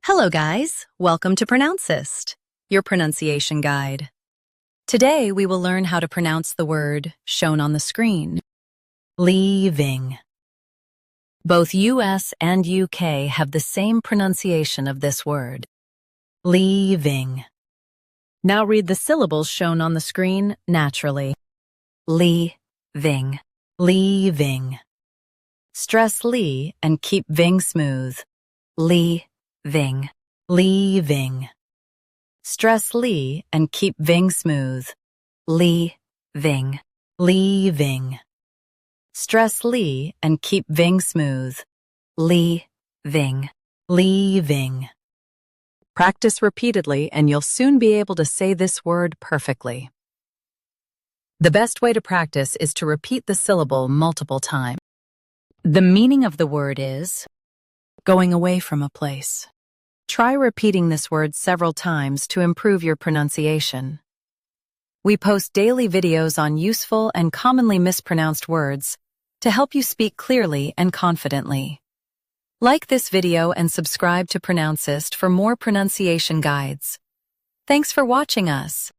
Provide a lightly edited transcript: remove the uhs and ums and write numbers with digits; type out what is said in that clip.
Hello guys, welcome to Pronouncist, your pronunciation guide. Today we will learn how to pronounce the word shown on the screen, leaving. Both US and UK have the same pronunciation of this word, leaving. Now read the syllables shown on the screen naturally. Leaving, leaving. Stress li and keep ving smooth. Leaving, leaving. Stress li and keep ving smooth. Leaving, leaving. Stress li and keep ving smooth. Leaving, leaving. Practice repeatedly and you'll soon be able to say this word perfectly. The best way to practice is to repeat the syllable multiple times. The meaning of the word is going away from a place. Try repeating this word several times to improve your pronunciation. We post daily videos on useful and commonly mispronounced words to help you speak clearly and confidently. Like this video and subscribe to Pronouncist for more pronunciation guides. Thanks for watching us.